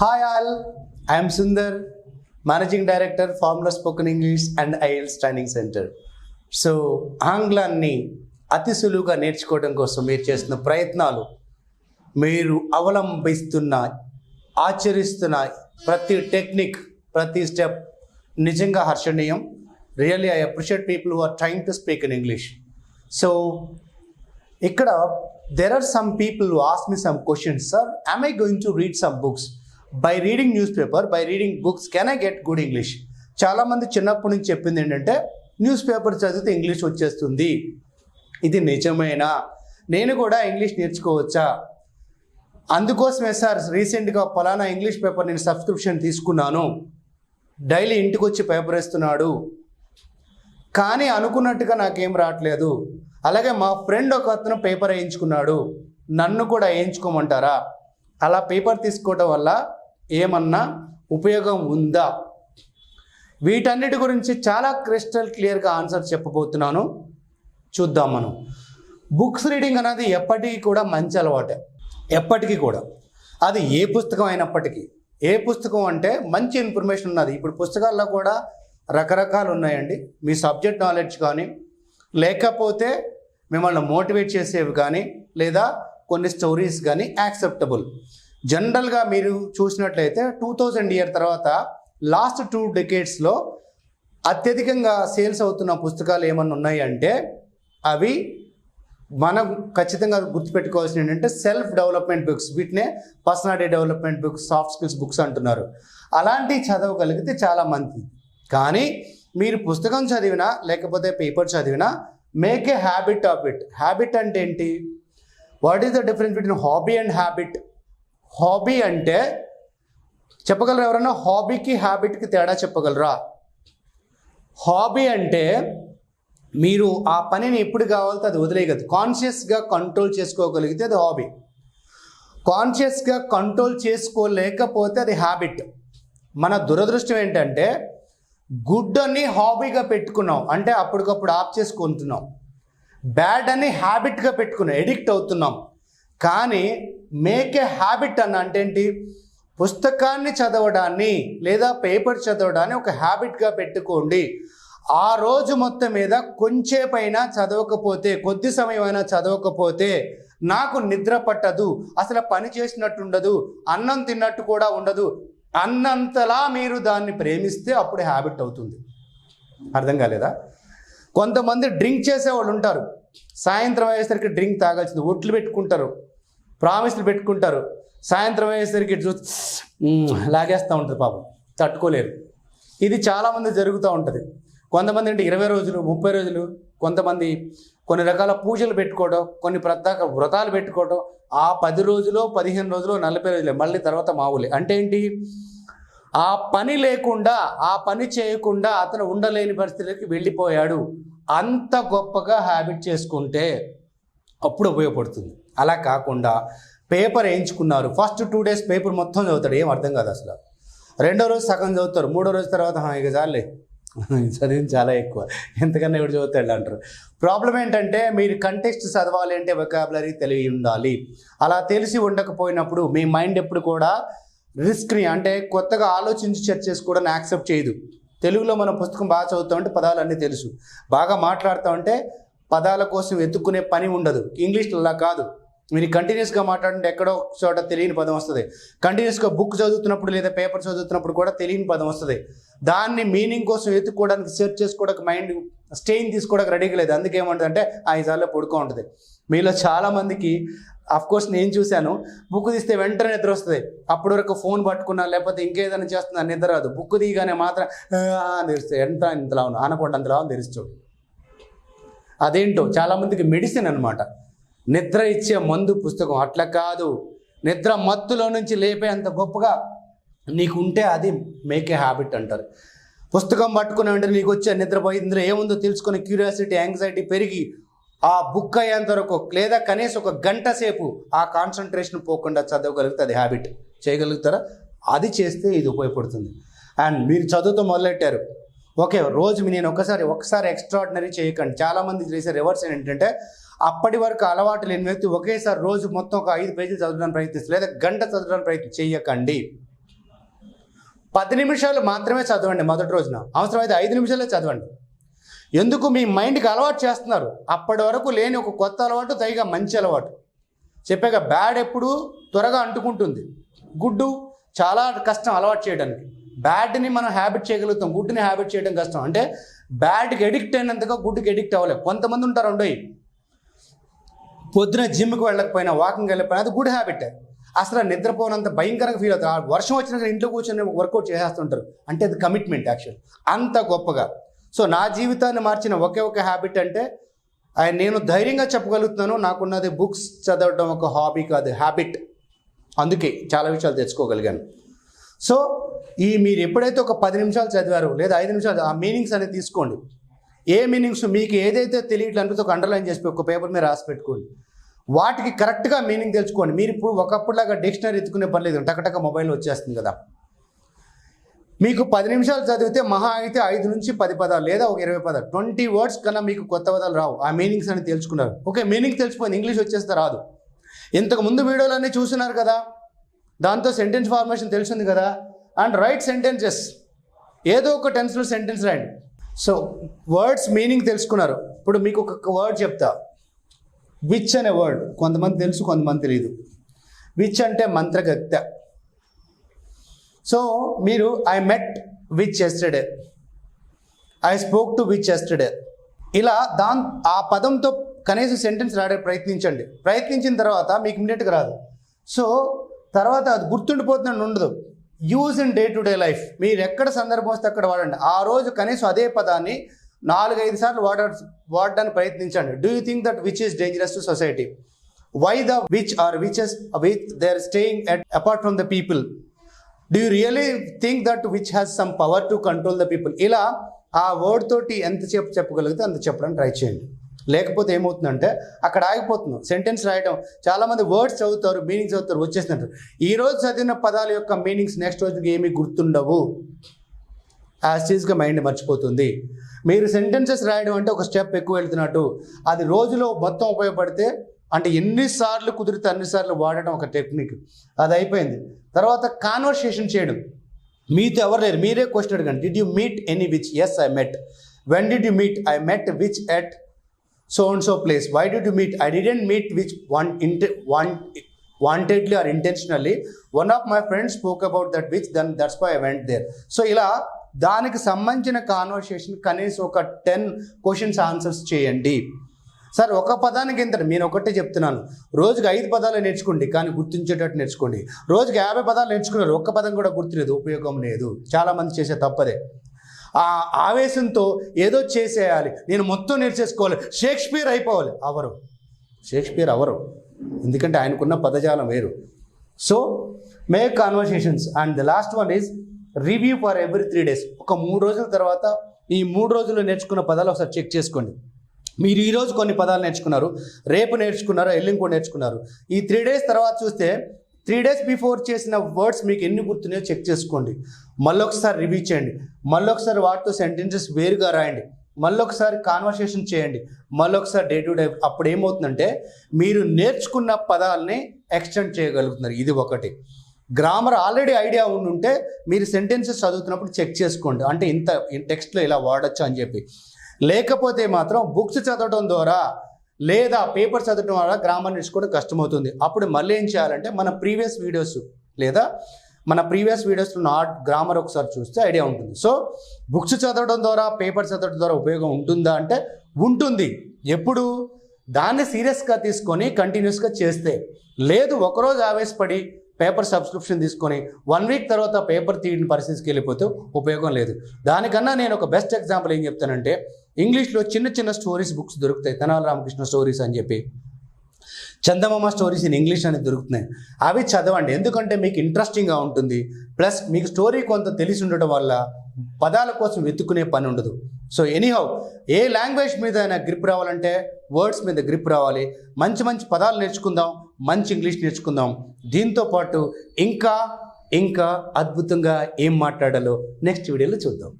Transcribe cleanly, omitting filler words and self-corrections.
Hi all, I am Sundar, Managing Director, Formula Spoken English and IELTS Training Center. So ఆంగ్లాన్ని అతి సులువుగా నేర్చుకోవడం కోసం మీరు చేస్తున్న ప్రయత్నాలు, మీరు అవలంబిస్తున్న ఆచరిస్తున్న ప్రతి టెక్నిక్, ప్రతి స్టెప్ నిజంగా హర్షణీయం. Really I appreciate people who are trying to speak in English. So ఇక్కడ there are some people who ask me some questions. Sir, am I going to read some books? By reading newspaper, by reading books, can I get good English? చాలామంది చిన్నప్పటి నుంచి చెప్పింది ఏంటంటే news paper చదివితే English వచ్చేస్తుంది. ఇది నిజమేనా? నేను కూడా ఇంగ్లీష్ నేర్చుకోవచ్చా? అందుకోసమే సార్ రీసెంట్గా ఫలానా ఇంగ్లీష్ పేపర్ నేను సబ్స్క్రిప్షన్ తీసుకున్నాను, డైలీ ఇంటికి వచ్చి పేపర్ వేస్తున్నాడు, కానీ అనుకున్నట్టుగా నాకేం రావట్లేదు. అలాగే మా ఫ్రెండ్ ఒక అతను పేపర్ వేయించుకున్నాడు, నన్ను కూడా వేయించుకోమంటారా? అలా పేపర్ తీసుకోవడం వల్ల ఏమన్నా ఉపయోగం ఉందా? వీటన్నిటి గురించి చాలా క్రిస్టల్ క్లియర్గా ఆన్సర్ చెప్పబోతున్నాను. చూద్దాం. మనం బుక్స్ రీడింగ్ అనేది ఎప్పటికీ కూడా మంచి అలవాటే, ఎప్పటికీ కూడా. అది ఏ పుస్తకం అయినప్పటికీ. ఏ పుస్తకం అంటే మంచి ఇన్ఫర్మేషన్ ఉన్నది. ఇప్పుడు పుస్తకాల్లో కూడా రకరకాలు ఉన్నాయండి. మీ సబ్జెక్ట్ నాలెడ్జ్ కానీ, లేకపోతే మిమ్మల్ని మోటివేట్ చేసేవి కానీ, లేదా కొన్ని స్టోరీస్ కానీ యాక్సెప్టబుల్. జనరల్గా మీరు చూసినట్లయితే 2000 ఇయర్ తర్వాత లాస్ట్ 2 డెకేడ్స్లో అత్యధికంగా సేల్స్ అవుతున్న పుస్తకాలు ఏమన్నా ఉన్నాయి అంటే అవి మనం ఖచ్చితంగా గుర్తుపెట్టుకోవాల్సిన ఏంటంటే సెల్ఫ్ డెవలప్మెంట్ బుక్స్. వీటినే personality development books, soft skills books అంటున్నారు. అలాంటివి చదవగలిగితే చాలా మంచిది. కానీ మీరు పుస్తకం చదివినా లేకపోతే పేపర్ చదివినా make a habit of it. Habit అంటే ఏంటి? What is the difference between hobby and habit? Hobby అంటే చెప్పగలరా ఎవరైనా? హాబీకి హ్యాబిట్కి తేడా చెప్పగలరా? హాబీ అంటే మీరు ఆ పనిని ఎప్పుడు కావాలితే అది వదిలేయగలదు. కాన్షియస్గా కంట్రోల్ చేసుకోగలిగితే అది హాబీ. కాన్షియస్గా కంట్రోల్ చేసుకోలేకపోతే అది హ్యాబిట్. మన దురదృష్టం ఏంటంటే గుడ్ అని హాబీగా పెట్టుకున్నాం, అంటే అప్పటికప్పుడు ఆఫ్ చేసుకుంటున్నాం. బ్యాడ్ అని హ్యాబిట్గా పెట్టుకున్నాం, ఎడిక్ట్ అవుతున్నాం. కానీ మేక్ ఏ హ్యాబిట్ అన్న అంటే ఏంటి? పుస్తకాన్ని చదవడాన్ని లేదా పేపర్ చదవడాన్ని ఒక హ్యాబిట్గా పెట్టుకోండి. ఆ రోజు మొత్తం మీద కొంచెంపైనా చదవకపోతే, కొద్ది సమయం అయినా చదవకపోతే నాకు నిద్ర పట్టదు, అసలు పని చేసినట్టు ఉండదు, అన్నం తిన్నట్టు కూడా ఉండదు అన్నంతలా మీరు దాన్ని ప్రేమిస్తే అప్పుడు హ్యాబిట్ అవుతుంది. అర్థం కాలేదా? కొంతమంది డ్రింక్ చేసేవాళ్ళు ఉంటారు. సాయంత్రం అయ్యేసరికి డ్రింక్ తాగాల్సింది, ఒట్లు పెట్టుకుంటారు, ప్రామిస్లు పెట్టుకుంటారు. సాయంత్రం అయ్యేసరికి లాగేస్తూ ఉంటుంది, పాపం తట్టుకోలేరు. ఇది చాలామంది జరుగుతూ ఉంటుంది. కొంతమంది అంటే 20 రోజులు 30 రోజులు, కొంతమంది కొన్ని రకాల పూజలు పెట్టుకోవడం, కొన్ని ప్రత్యేక వ్రతాలు పెట్టుకోవడం. ఆ 10 రోజులు 15 రోజులు 40 రోజులే, మళ్ళీ తర్వాత మామూలే. అంటే ఏంటి? ఆ పని లేకుండా, ఆ పని చేయకుండా అతను ఉండలేని పరిస్థితికి వెళ్ళిపోయాడు. అంత గొప్పగా హ్యాబిట్ చేసుకుంటే అప్పుడు ఉపయోగపడుతుంది. అలా కాకుండా పేపర్ వేయించుకున్నారు, ఫస్ట్ 2 డేస్ పేపర్ మొత్తం చదువుతాడు, ఏం అర్థం కాదు అసలు. 2వ రోజు సగం చదువుతారు, 3వ రోజు తర్వాత ఇక చాలే చదివింది చాలా ఎక్కువ, ఎంతకన్నా ఎవరు చదువుతాడు అంటారు. ప్రాబ్లం ఏంటంటే మీరు కంటెక్స్ట్ చదవాలి అంటే వొకాబులరీ తెలివి ఉండాలి. అలా తెలిసి ఉండకపోయినప్పుడు మీ మైండ్ ఎప్పుడు కూడా రిస్క్ని, అంటే కొత్తగా ఆలోచించి సెర్చ్ చేసుకోవడానికి యాక్సెప్ట్ చేయదు. తెలుగులో మన పుస్తకం బాగా చదువుతామంటే పదాలు అన్నీ తెలుసు, బాగా మాట్లాడుతామంటే పదాల కోసం వెతుక్కునే పని ఉండదు. ఇంగ్లీష్లో అలా కాదు. మీరు కంటిన్యూస్గా మాట్లాడుతుంటే ఎక్కడో చోట తెలియని పదం వస్తుంది. కంటిన్యూస్గా బుక్ చదువుతున్నప్పుడు లేదా పేపర్ చదువుతున్నప్పుడు కూడా తెలియని పదం వస్తుంది. దాన్ని మీనింగ్ కోసం వెతుక్కోవడానికి, సెర్చ్ చేసుకోవడానికి మైండ్ స్టెయిన్ తీసుకోవడానికి రెడీగా లేదు. అందుకేమంటుందంటే 5 సార్లు పడుకో ఉంటుంది. మీలో చాలామందికి కోర్స్ నేను చూశాను, బుక్ తీస్తే వెంటనే నిద్ర వస్తుంది. అప్పటి వరకు ఫోన్ పట్టుకున్నా లేకపోతే ఇంకేదైనా చేస్తున్నా నిద్ర రాదు. బుక్ తీయగానే మాత్రం తెరుస్తాయి, ఇంతలా ఉన్నా అనకుండా అంతలా తెరుస్తాడు. అదేంటో చాలామందికి మెడిసిన్ అనమాట, నిద్ర ఇచ్చే మందు పుస్తకం. అట్లా కాదు, నిద్ర మత్తులో నుంచి లేపే అంత గొప్పగా నీకు ఉంటే అది మేక్ ఏ హ్యాబిట్ అంటారు. పుస్తకం పట్టుకునే వెంటనే నీకు వచ్చే నిద్రపోయి ఇందులో ఏముందో తెలుసుకునే క్యూరియాసిటీ, యాంగ్జైటీ పెరిగి ఆ బుక్ అయ్యేంత వరకు లేదా కనీసం 1 గంట సేపు ఆ కాన్సన్ట్రేషన్ పోకుండా చదవగలిగితే అది హ్యాబిట్. చేయగలుగుతారా? అది చేస్తే ఇది ఉపయోగపడుతుంది. అండ్ మీరు చదువుతూ మొదలెట్టారు, ఓకే, రోజు నేను ఒకసారి ఎక్స్ట్రాడినరీ చేయకండి. చాలామంది చేసే రివర్స్ ఏంటంటే అప్పటి వరకు అలవాటు లేని వ్యక్తి ఒకేసారి రోజు మొత్తం ఒక 5 పేజీలు చదవడానికి ప్రయత్నిస్తారు, లేదా గంట చదవడానికి ప్రయత్నం చేయకండి. 10 నిమిషాలు మాత్రమే చదవండి మొదటి రోజున, అవసరమైతే 5 నిమిషాలే చదవండి. ఎందుకు? మీ మైండ్కి అలవాటు చేస్తున్నారు. అప్పటి వరకు లేని ఒక కొత్త అలవాటు, పైగా మంచి అలవాటు. చెప్పాక బ్యాడ్ ఎప్పుడు త్వరగా అంటుకుంటుంది, గుడ్డు చాలా కష్టం అలవాటు చేయడానికి. బ్యాడ్ని మనం హ్యాబిట్ చేయగలుగుతాం, గుడ్డుని హ్యాబిట్ చేయడం కష్టం. అంటే బ్యాడ్కి ఎడిక్ట్ అయినంతగా గుడ్డుకి ఎడిక్ట్ అవ్వలేదు. కొంతమంది ఉంటారు ఉండయి, పొద్దున జిమ్కి వెళ్ళకపోయినా, వాకింగ్ వెళ్ళకపోయినా, అది గుడ్ హ్యాబిట్. అసలు నిద్రపోనంత భయంకరంగా ఫీల్ అవుతారు. వర్షం వచ్చినాక ఇంట్లో కూర్చొని వర్కౌట్ చేసేస్తుంటారు. అంటే అది కమిట్మెంట్ యాక్చువల్, అంత గొప్పగా. సో నా జీవితాన్ని మార్చిన ఒకే ఒక హ్యాబిట్ అంటే నేను ధైర్యంగా చెప్పగలుగుతున్నాను, నాకున్నది బుక్స్ చదవడం ఒక హాబీ కాదు, హ్యాబిట్. అందుకే చాలా విషయాలు తెచ్చుకోగలిగాను. సో మీరు ఎప్పుడైతే ఒక 10 నిమిషాలు చదివారో లేదా 5 నిమిషాలు, ఆ మీనింగ్స్ అనేది తీసుకోండి. ఏ మీనింగ్స్ మీకు ఏదైతే తెలియట్లే అనిపిస్తే ఒక అండర్లైన్ చేసి ఒక పేపర్ మీద రాసి పెట్టుకోండి. వాటికి కరెక్ట్గా మీనింగ్ తెలుసుకోండి. మీరు ఇప్పుడు ఒకప్పుడులాగా డిక్షనరీ ఎత్తుకునే పని లేదు, టకటక మొబైల్ వచ్చేస్తుంది కదా. మీకు 10 నిమిషాలు చదివితే మహా అయితే 5 నుంచి 10 పదాలు లేదా ఒక 20 పదాలు, 20 వర్డ్స్ కన్నా మీకు కొత్త పదాలు రావు. ఆ మీనింగ్స్ అని తెలుసుకున్నారు. ఓకే, మీనింగ్ తెలిసిపోయింది, ఇంగ్లీష్ వచ్చేస్తే రాదు. ఇంతకు ముందు వీడియోలన్నీ చూస్తున్నారు కదా, దాంతో సెంటెన్స్ ఫార్మేషన్ తెలిసింది కదా. అండ్ రైట్ సెంటెన్సెస్, ఏదో ఒక టెన్స్లో సెంటెన్స్ రాయండి. సో వర్డ్స్ మీనింగ్ తెలుసుకున్నారు. ఇప్పుడు మీకు ఒక వర్డ్ చెప్తా, విచ్ అనే వర్డ్. కొంతమంది తెలుసు, కొంతమంది తెలియదు. విచ్ అంటే మంత్రగత్య. సో మీరు I met which yesterday, I spoke to which yesterday, ఇలా ఆ పదంతో కనీసం సెంటెన్స్ రాడే ప్రయత్నించండి. ప్రయత్నించిన తర్వాత మీకు ఇమ్మీడియట్గా రాదు. సో తర్వాత అది గుర్తుండిపోతుందని ఉండదు. Use in day to day life. మీరు ఎక్కడ సందర్భం వస్తే అక్కడ వాడండి. ఆ రోజు కనీసం అదే పదాన్ని 4-5 సార్లు వాడడానికి ప్రయత్నించండి. Do you think that witch is dangerous to society? Why the witch or witches with they are staying apart from the people? Do you really think that witch has some power to control the people? ఇలా ఆ word తోటి ఎంతసేపు చెప్పగలిగితే అంత చెప్పడానికి try చేయండి. లేకపోతే ఏమవుతుందంటే అక్కడ ఆగిపోతున్నాం. సెంటెన్స్ రాయడం, చాలామంది వర్డ్స్ చదువుతారు, మీనింగ్స్ చదువుతారు, వచ్చేసినట్టు. ఈరోజు చదివిన పదాల యొక్క మీనింగ్స్ నెక్స్ట్ రోజుకి ఏమీ గుర్తుండవు, యాస్టీస్గా మైండ్ మర్చిపోతుంది. మీరు సెంటెన్సెస్ రాయడం అంటే ఒక స్టెప్ ఎక్కువ వెళ్తున్నట్టు. అది రోజులో మొత్తం ఉపయోగపడితే, అంటే ఎన్నిసార్లు కుదిరితే అన్నిసార్లు వాడడం ఒక టెక్నిక్. అది అయిపోయింది. తర్వాత కాన్వర్సేషన్ చేయడం. మీతో ఎవరు లేరు, మీరే క్వశ్చన్ అడగండి. Did you meet any witch? Yes, I met. When did you meet? I met witch at so and so place. Why did you meet? I didn't meet which wantedly or intentionally. One of my friends spoke about that which, then that's why I went there. So ఇలా దానికి సంబంధించిన conversation కనీసం ఒక 10 questions answers చేయండి. Sir ఒక పదానికి ఎంత? నేను ఒకటే చెప్తున్నాను, రోజుకి 5 పదాలు నేర్చుకోండి, కానీ గుర్తించేటట్టు నేర్చుకోండి. రోజుకి 50 పదాలు నేర్చుకున్నారు, ఒక్క పదం కూడా గుర్తులేదు, ఉపయోగం లేదు. చాలామంది చేసే తప్పదే. ఆ ఆవేశంతో ఏదో చేసేయాలి, నేను మొత్తం నేర్చేసుకోవాలి, షేక్స్పియర్ అయిపోవాలి. షేక్స్పియర్ అవరు, ఎందుకంటే ఆయనకున్న పదజాలం వేరు. So make conversations. And the last one is review for every 3 days. ఒక 3 రోజుల తర్వాత ఈ 3 రోజుల్లో నేర్చుకున్న పదాలు ఒకసారి చెక్ చేసుకోండి. మీరు ఈరోజు కొన్ని పదాలు నేర్చుకున్నారు, రేపు నేర్చుకున్నారు, ఎల్లుండి కూడా నేర్చుకున్నారు. ఈ 3 days తర్వాత చూస్తే 3 days బిఫోర్ చేసిన వర్డ్స్ మీకు ఎన్ని గుర్తున్నాయో చెక్ చేసుకోండి. మళ్ళొకసారి రివ్యూ చేయండి, మళ్ళొకసారి వాటితో సెంటెన్సెస్ వేరుగా రాయండి, మళ్ళొకసారి కాన్వర్సేషన్ చేయండి, మళ్ళొకసారి డే టు డే. అప్పుడు ఏమవుతుందంటే మీరు నేర్చుకున్న పదాలని ఎక్స్టెండ్ చేయగలుగుతున్నారు. ఇది ఒకటి. గ్రామర్ ఆల్రెడీ ఐడియా ఉండుంటే మీరు సెంటెన్సెస్ చదువుతున్నప్పుడు చెక్ చేసుకోండి, అంటే ఇంత టెక్స్ట్లో ఇలా వాడచ్చు అని చెప్పి. లేకపోతే మాత్రం బుక్స్ చదవడం ద్వారా లేదా పేపర్ చదవడం వల్ల గ్రామర్ నేర్చుకోవడం కష్టమవుతుంది. అప్పుడు మళ్ళీ ఏం చేయాలంటే మన ప్రీవియస్ వీడియోస్లో నాట్ గ్రామర్ ఒకసారి చూస్తే ఐడియా ఉంటుంది. సో బుక్స్ చదవడం ద్వారా, పేపర్ చదవడం ద్వారా ఉపయోగం ఉంటుందా అంటే ఉంటుంది. ఎప్పుడు? దాన్ని సీరియస్గా తీసుకొని కంటిన్యూస్గా చేస్తే. లేదు, ఒకరోజు ఆవేశపడి పేపర్ సబ్స్క్రిప్షన్ తీసుకొని 1 week తర్వాత పేపర్ తీయని పరిస్థితికి వెళ్ళిపోతే ఉపయోగం లేదు. దానికన్నా నేను ఒక బెస్ట్ ఎగ్జాంపుల్ ఏం చెప్తానంటే, ఇంగ్లీష్లో చిన్న స్టోరీస్ బుక్స్ దొరుకుతాయి. తెనాలి రామకృష్ణ స్టోరీస్ అని చెప్పి, చందమామ స్టోరీస్ ఇన్ ఇంగ్లీష్ అనేది దొరుకుతున్నాయి. అవి చదవండి, ఎందుకంటే మీకు ఇంట్రెస్టింగ్గా ఉంటుంది. ప్లస్ మీకు స్టోరీ కొంత తెలిసి ఉండటం వల్ల పదాల కోసం వెతుక్కునే పని ఉండదు. సో ఎనీహౌ, ఏ లాంగ్వేజ్ మీద అయినా గ్రిప్ రావాలంటే వర్డ్స్ మీద గ్రిప్ రావాలి. మంచి పదాలు నేర్చుకుందాం, మంచి ఇంగ్లీష్ నేర్చుకుందాం. దీంతో పాటు ఇంకా అద్భుతంగా ఏం మాట్లాడాలో నెక్స్ట్ వీడియోలో చూద్దాం.